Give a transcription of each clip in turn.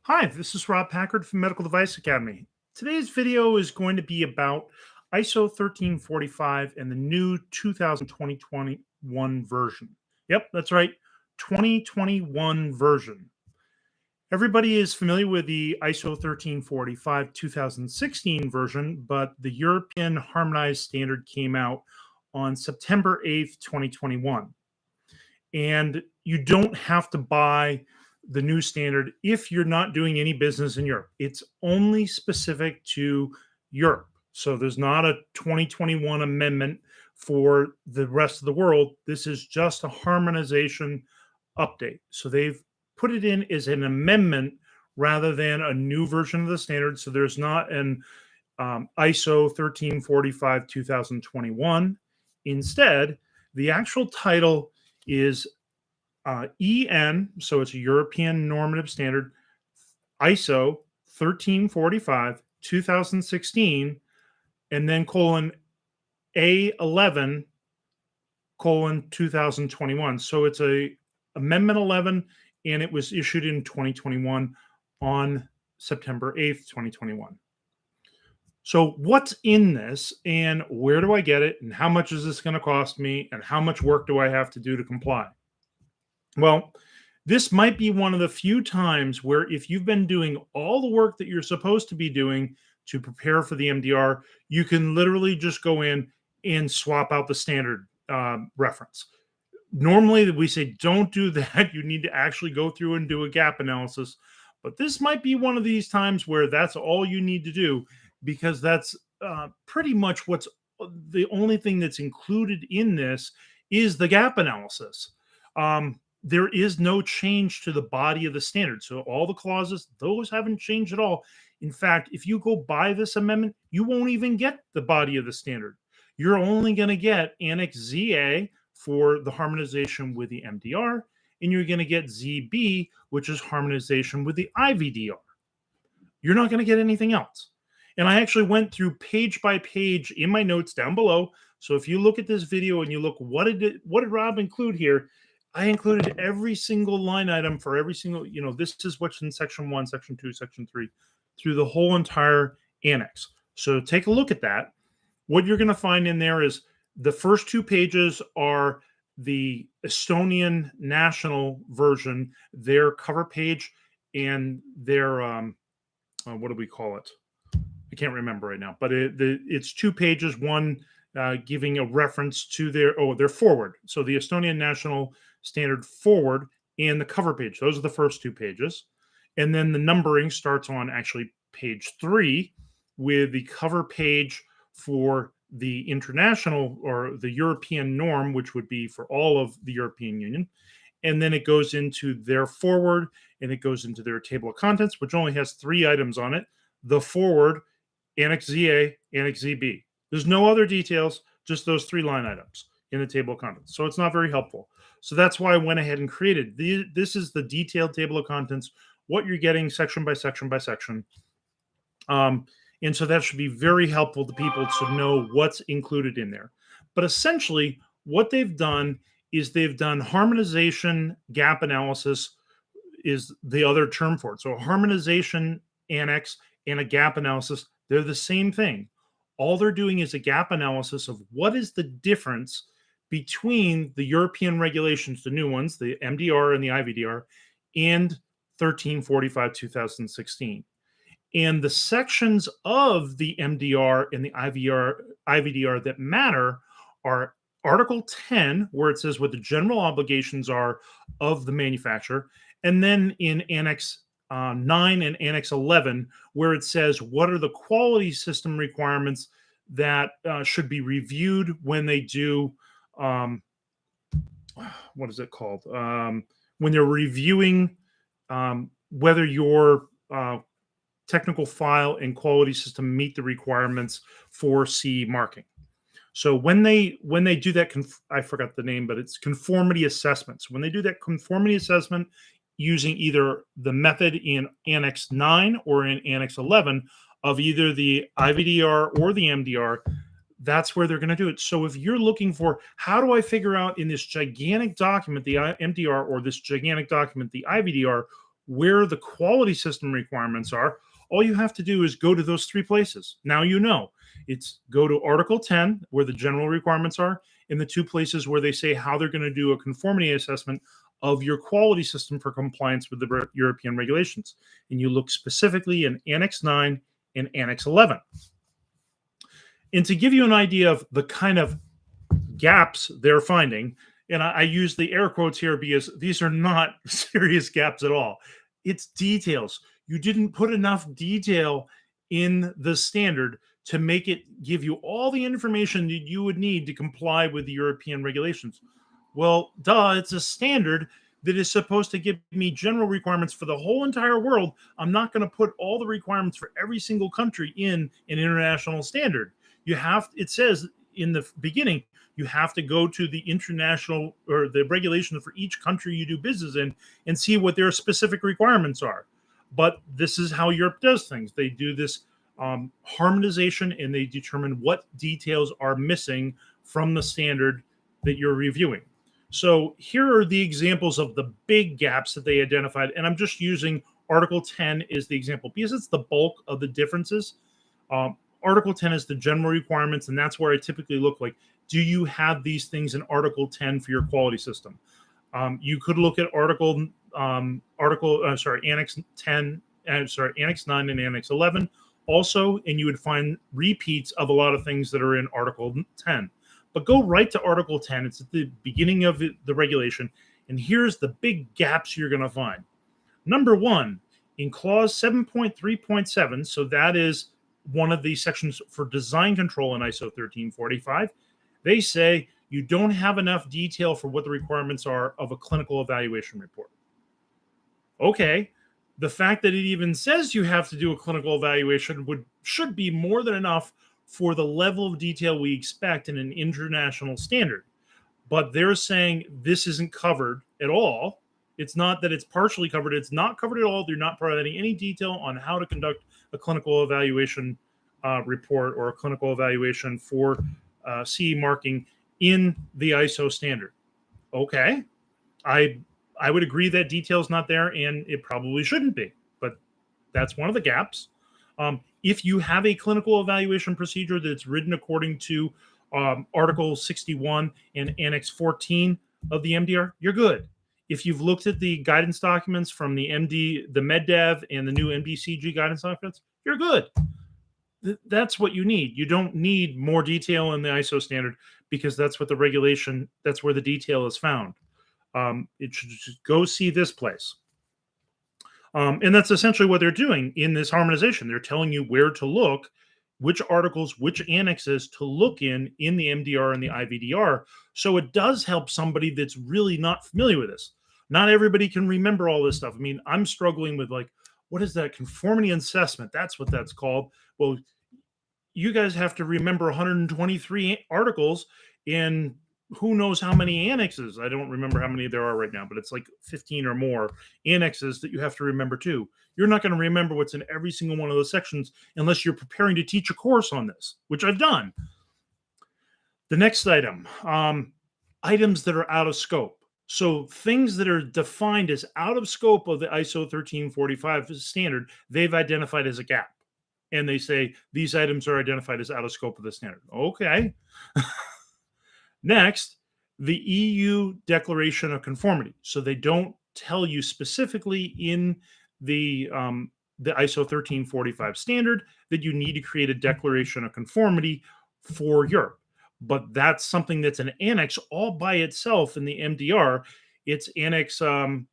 Hi, this is Rob Packard from Medical Device Academy. Today's video is going to be about ISO 1345 and the new 2021 version. Yep, that's right, 2021 version. Everybody is familiar with the ISO 1345 2016 version, but the European Harmonized Standard came out on September 8th, 2021. And you don't have to buy the new standard if you're not doing any business in Europe. It's only specific to Europe. So there's not a 2021 amendment for the rest of the world. This is just a harmonization update. So they've put it in as an amendment rather than a new version of the standard. So there's not an ISO 1345 2021. Instead, the actual title is EN, so it's a European normative standard, ISO 1345 2016, and then colon A11 colon 2021. So it's a Amendment 11, and it was issued in 2021 on September 8th, 2021. So what's in this, and where do I get it, and how much is this going to cost me, and how much work do I have to do to comply? Well, this might be one of the few times where if you've been doing all the work that you're supposed to be doing to prepare for the MDR, you can literally just go in and swap out the standard reference. Normally, we say don't do that. You need to actually go through and do a gap analysis. But this might be one of these times where that's all you need to do, because that's pretty much what's the only thing that's included in this is the gap analysis. There is no change to the body of the standard. So all the clauses, those haven't changed at all. In fact, if you go by this amendment, you won't even get the body of the standard. You're only going to get Annex ZA for the harmonization with the MDR, and you're going to get ZB, which is harmonization with the IVDR. You're not going to get anything else. And I actually went through page by page in my notes down below. So if you look at this video and you look, what did Rob include here? I included every single line item for every single, this is what's in section 1, section 2, section 3, through the whole entire annex. So take a look at that. What you're going to find in there is the first 2 pages are the Estonian national version, their cover page, and their, what do we call it? I can't remember right now, but it's 2 pages, one giving a reference to their forward. So the Estonian national standard forward and the cover page. Those are the first 2 pages. And then the numbering starts on actually page 3 with the cover page for the international or the European norm, which would be for all of the European Union. And then it goes into their forward, and it goes into their table of contents, which only has 3 items on it. The forward, Annex ZA, Annex ZB. There's no other details, just those 3 line items in the table of contents. So it's not very helpful. So that's why I went ahead and created this is the detailed table of contents, what you're getting section by section by section. And so that should be very helpful to people to know what's included in there. But essentially, what they've done is they've done harmonization gap analysis is the other term for it. So a harmonization annex and a gap analysis, they're the same thing. All they're doing is a gap analysis of what is the difference between the European regulations, the new ones, the MDR and the IVDR, and 1345 2016. And the sections of the MDR and the IVDR that matter are Article 10, where it says what the general obligations are of the manufacturer, and then in Annex 9 and Annex 11, where it says what are the quality system requirements that should be reviewed when they do, what is it called? When they're reviewing whether your technical file and quality system meet the requirements for CE marking. So when they do that, I forgot the name, but it's conformity assessments. When they do that conformity assessment using either the method in Annex 9 or in Annex 11 of either the IVDR or the MDR, that's where they're going to do it. So if you're looking for, how do I figure out in this gigantic document, the MDR, or this gigantic document, the IVDR, where the quality system requirements are, all you have to do is go to those three places. Now you know. It's go to Article 10, where the general requirements are, in the two places where they say how they're going to do a conformity assessment of your quality system for compliance with the European regulations. And you look specifically in Annex IX and Annex 11. And to give you an idea of the kind of gaps they're finding, and I use the air quotes here because these are not serious gaps at all. It's details. You didn't put enough detail in the standard to make it give you all the information that you would need to comply with the European regulations. Well, duh, it's a standard that is supposed to give me general requirements for the whole entire world. I'm not going to put all the requirements for every single country in an international standard. It says in the beginning, you have to go to the international or the regulation for each country you do business in and see what their specific requirements are. But this is how Europe does things. They do this harmonization, and they determine what details are missing from the standard that you're reviewing. So here are the examples of the big gaps that they identified. And I'm just using Article 10 as the example because it's the bulk of the differences. Article 10 is the general requirements, and that's where I typically look like, do you have these things in Article 10 for your quality system? You could look at Annex 10, Annex 9 and Annex 11 also, and you would find repeats of a lot of things that are in Article 10. But go right to Article 10. It's at the beginning of the regulation, and here's the big gaps you're going to find. Number one, in Clause 7.3.7, so that is one of the sections for design control in ISO 1345, they say you don't have enough detail for what the requirements are of a clinical evaluation report. Okay, the fact that it even says you have to do a clinical evaluation should be more than enough for the level of detail we expect in an international standard. But they're saying this isn't covered at all. It's not that it's partially covered. It's not covered at all. They're not providing any detail on how to conduct a clinical evaluation report or a clinical evaluation for CE marking in the ISO standard. Okay, I would agree that detail is not there, and it probably shouldn't be, but that's one of the gaps. If you have a clinical evaluation procedure that's written according to Article 61 and Annex 14 of the MDR, you're good. If you've looked at the guidance documents from the MedDev and the new MDCG guidance documents, you're good. That's what you need. You don't need more detail in the ISO standard because that's what the regulation, that's where the detail is found. It should just go see this place. And that's essentially what they're doing in this harmonization. They're telling you where to look, which articles, which annexes to look in the MDR and the IVDR. So it does help somebody that's really not familiar with this. Not everybody can remember all this stuff. I mean, I'm struggling with what is that conformity assessment? That's what that's called. Well, you guys have to remember 123 articles in who knows how many annexes. I don't remember how many there are right now, but it's like 15 or more annexes that you have to remember too. You're not going to remember what's in every single one of those sections unless you're preparing to teach a course on this, which I've done. The next item, items that are out of scope. So things that are defined as out of scope of the ISO 1345 standard, they've identified as a gap. And they say these items are identified as out of scope of the standard. Okay. Next, the EU Declaration of Conformity. So they don't tell you specifically in the ISO 1345 standard that you need to create a Declaration of Conformity for Europe. But that's something that's an annex all by itself in the MDR. It's Annex 4,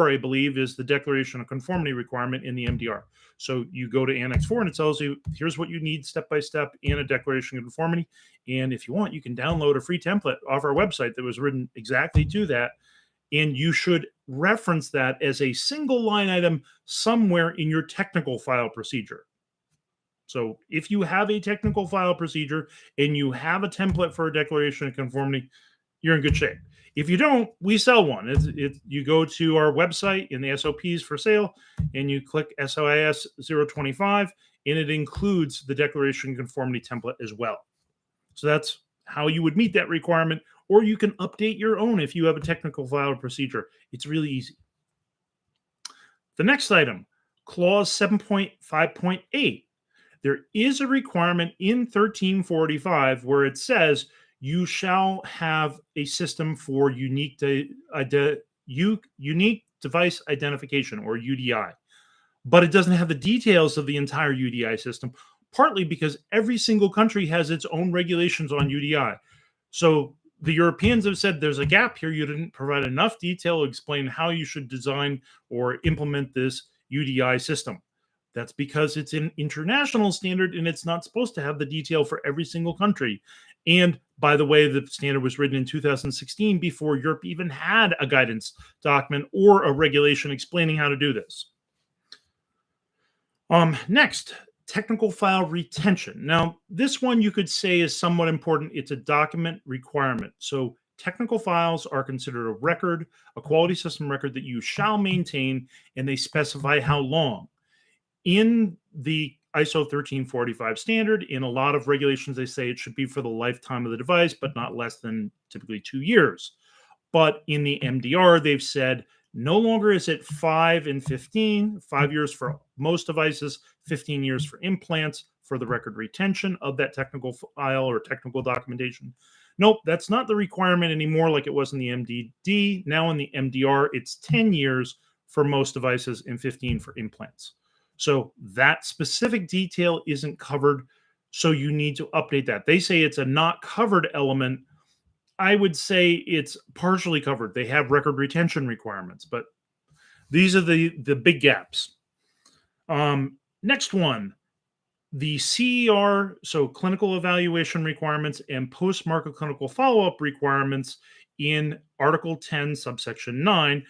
I believe, is the Declaration of Conformity requirement in the MDR. So you go to Annex 4 and it tells you, here's what you need step by step in a Declaration of Conformity. And if you want, you can download a free template off our website that was written exactly to that. And you should reference that as a single line item somewhere in your technical file procedure. So if you have a technical file procedure and you have a template for a Declaration of Conformity, you're in good shape. If you don't, we sell one. You go to our website in the SOPs for sale, and you click SOIS 025, and it includes the Declaration of Conformity template as well. So that's how you would meet that requirement, or you can update your own if you have a technical file procedure. It's really easy. The next item, clause 7.5.8. There is a requirement in 1345 where it says you shall have a system for unique device identification, or UDI, but it doesn't have the details of the entire UDI system, partly because every single country has its own regulations on UDI. So the Europeans have said there's a gap here. You didn't provide enough detail to explain how you should design or implement this UDI system. That's because it's an international standard and it's not supposed to have the detail for every single country. And by the way, the standard was written in 2016 before Europe even had a guidance document or a regulation explaining how to do this. Next, technical file retention. Now, this one you could say is somewhat important. It's a document requirement. So technical files are considered a record, a quality system record that you shall maintain, and they specify how long. In the ISO 1345 standard, in a lot of regulations, they say it should be for the lifetime of the device, but not less than typically 2 years. But in the MDR, they've said no longer is it 5 and 15, 5 years for most devices, 15 years for implants for the record retention of that technical file or technical documentation. Nope, that's not the requirement anymore like it was in the MDD. Now in the MDR, it's 10 years for most devices and 15 for implants. So that specific detail isn't covered, so you need to update that. They say it's a not covered element. I would say it's partially covered. They have record retention requirements, but these are the big gaps. Next one, the CER, so clinical evaluation requirements and post-market clinical follow-up requirements in Article 10, Subsection 9,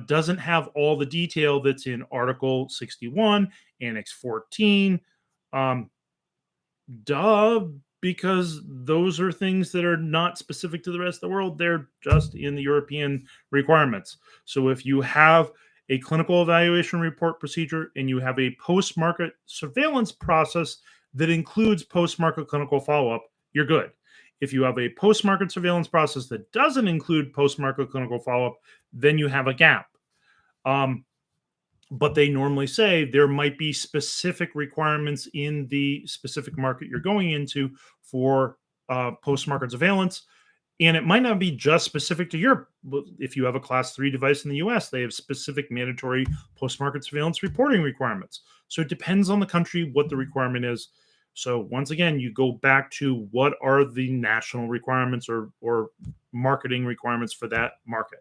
doesn't have all the detail that's in Article 61, Annex 14. Because those are things that are not specific to the rest of the world. They're just in the European requirements. So if you have a clinical evaluation report procedure and you have a post-market surveillance process that includes post-market clinical follow-up, you're good. If you have a post-market surveillance process that doesn't include post-market clinical follow-up, then you have a gap. But they normally say there might be specific requirements in the specific market you're going into for post-market surveillance. And it might not be just specific to Europe. If you have a class 3 device in the US, they have specific mandatory post-market surveillance reporting requirements. So it depends on the country what the requirement is. So once again, you go back to what are the national requirements or marketing requirements for that market.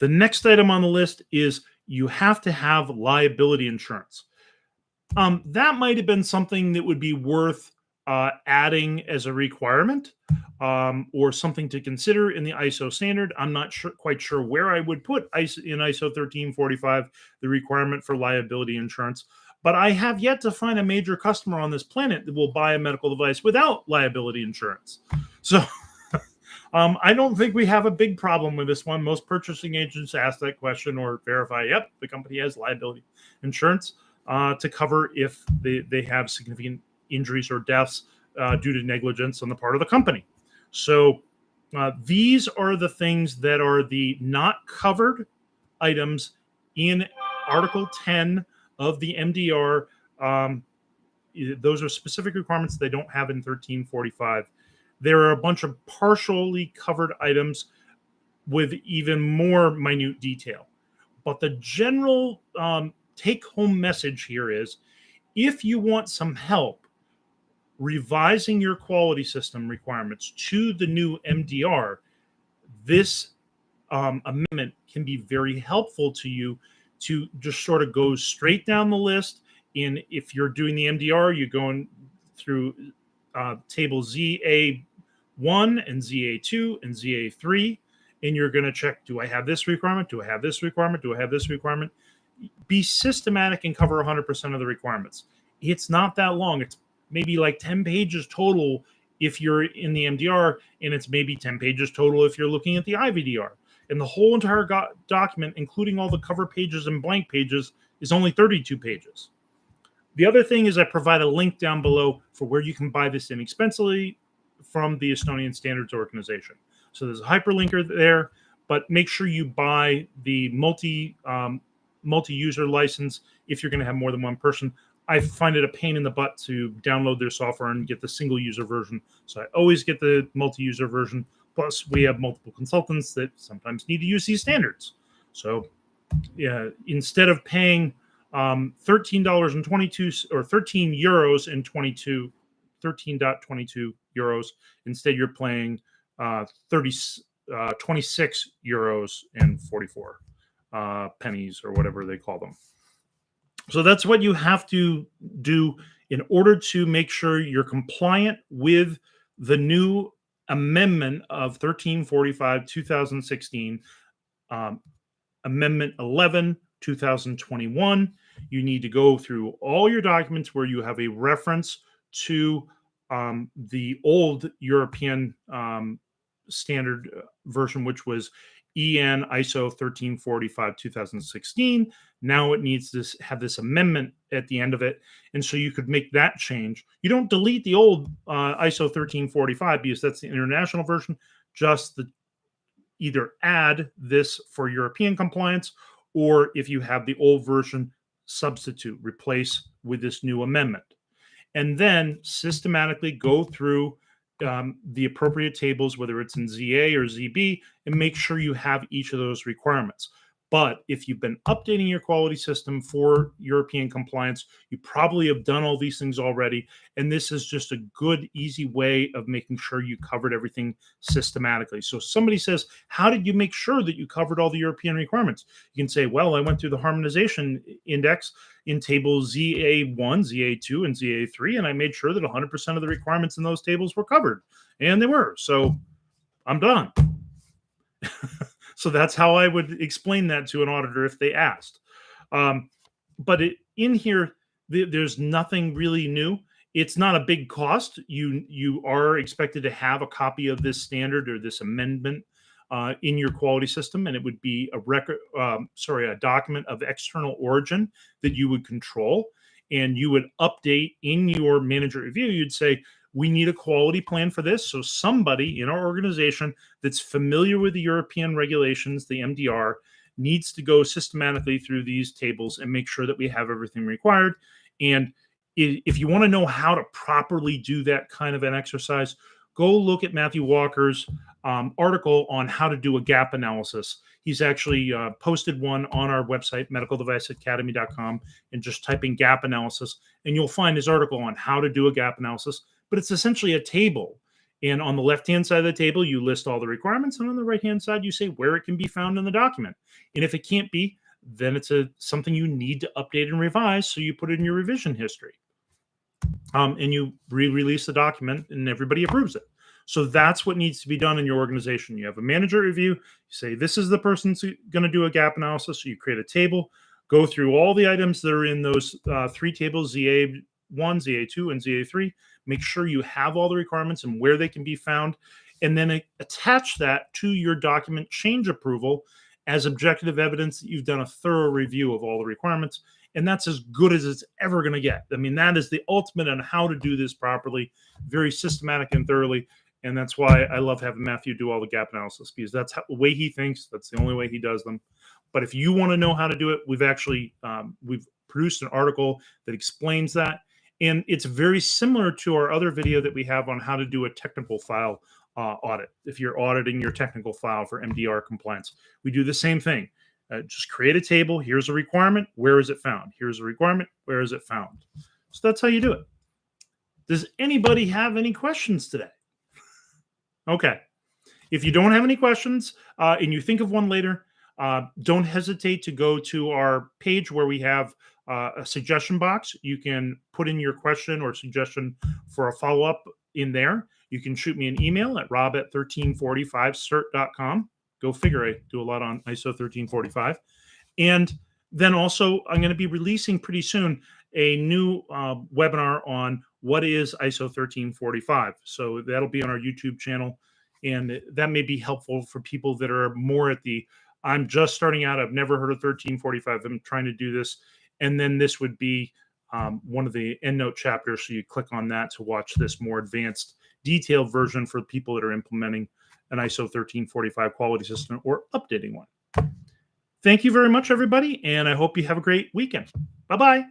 The next item on the list is you have to have liability insurance. That might have been something that would be worth adding as a requirement or something to consider in the ISO standard. I'm not quite sure where I would put in ISO 1345 the requirement for liability insurance, but I have yet to find a major customer on this planet that will buy a medical device without liability insurance. So I don't think we have a big problem with this one. Most purchasing agents ask that question or verify, yep, the company has liability insurance to cover if they have significant injuries or deaths due to negligence on the part of the company. So these are the things that are the not covered items in Article 10 of the MDR. Those are specific requirements they don't have in 1345. There are a bunch of partially covered items with even more minute detail. But the general take-home message here is, if you want some help revising your quality system requirements to the new MDR, this amendment can be very helpful to you to just sort of go straight down the list. And if you're doing the MDR, you're going through table ZA1 and ZA2 and ZA3, and you're going to check, do I have this requirement? Do I have this requirement? Do I have this requirement? Be systematic and cover 100% of the requirements. It's not that long. It's maybe like 10 pages total if you're in the MDR, and it's maybe 10 pages total if you're looking at the IVDR. And the whole entire document, including all the cover pages and blank pages, is only 32 pages. The other thing is I provide a link down below for where you can buy this inexpensively from the Estonian Standards Organization. So there's a hyperlinker there, but make sure you buy the multi-user license, if you're going to have more than one person, I find it a pain in the butt to download their software and get the single user version. So I always get the multi-user version. Plus, we have multiple consultants that sometimes need to use these standards. So yeah, instead of paying $13.22 or 13 euros and 13.22 euros, instead you're paying 26 euros and 44 pennies or whatever they call them. So that's what you have to do in order to make sure you're compliant with the new amendment of 1345 2016, Amendment 11 2021. You need to go through all your documents where you have a reference to the old European standard version, which was EN ISO 1345 2016. Now it needs to have this amendment at the end of it. And so you could make that change. You don't delete the old ISO 1345 because that's the international version, just either add this for European compliance, or if you have the old version, substitute, replace with this new amendment. And then systematically go through the appropriate tables, whether it's in ZA or ZB, and make sure you have each of those requirements. But if you've been updating your quality system for European compliance, you probably have done all these things already. And this is just a good, easy way of making sure you covered everything systematically. So somebody says, how did you make sure that you covered all the European requirements? You can say, well, I went through the Harmonization Index in tables ZA1, ZA2, and ZA3, and I made sure that 100% of the requirements in those tables were covered. And they were. So I'm done. So that's how I would explain that to an auditor if they asked. But in here, there's nothing really new. It's not a big cost. You are expected to have a copy of this standard or this amendment in your quality system, and it would be a document of external origin that you would control, and you would update in your manager review. You'd say, we need a quality plan for this. So somebody in our organization that's familiar with the European regulations, the MDR, needs to go systematically through these tables and make sure that we have everything required. And if you want to know how to properly do that kind of an exercise, go look at Matthew Walker's article on how to do a gap analysis. He's actually posted one on our website, medicaldeviceacademy.com, and just type in gap analysis, and you'll find his article on how to do a gap analysis. But it's essentially a table. And on the left-hand side of the table, you list all the requirements. And on the right-hand side, you say where it can be found in the document. And if it can't be, then it's something you need to update and revise. So you put it in your revision history. And you re-release the document and everybody approves it. So that's what needs to be done in your organization. You have a manager review. You say, this is the person who's going to do a gap analysis. So you create a table, go through all the items that are in those three tables, ZA1, ZA2, and ZA3. Make sure you have all the requirements and where they can be found, and then attach that to your document change approval as objective evidence that you've done a thorough review of all the requirements. And that's as good as it's ever going to get. I mean, that is the ultimate on how to do this properly, very systematic and thoroughly. And that's why I love having Matthew do all the gap analysis, because that's the way he thinks. That's the only way he does them. But if you want to know how to do it, we've produced an article that explains that. And it's very similar to our other video that we have on how to do a technical file audit. If you're auditing your technical file for MDR compliance, we do the same thing. Just create a table. Here's a requirement. Where is it found? Here's a requirement. Where is it found? So that's how you do it. Does anybody have any questions today? Okay. If you don't have any questions and you think of one later, don't hesitate to go to our page where we have a suggestion box. You can put in your question or suggestion for a follow-up in there. You can shoot me an email at rob@1345cert.com. Go figure, I do a lot on ISO 1345. And then also, I'm going to be releasing pretty soon a new webinar on what is ISO 1345. So that'll be on our YouTube channel. And that may be helpful for people that are more at I'm just starting out. I've never heard of 1345. I'm trying to do this. And then this would be one of the EndNote chapters. So you click on that to watch this more advanced, detailed version for people that are implementing an ISO 1345 quality system or updating one. Thank you very much, everybody, and I hope you have a great weekend. Bye-bye.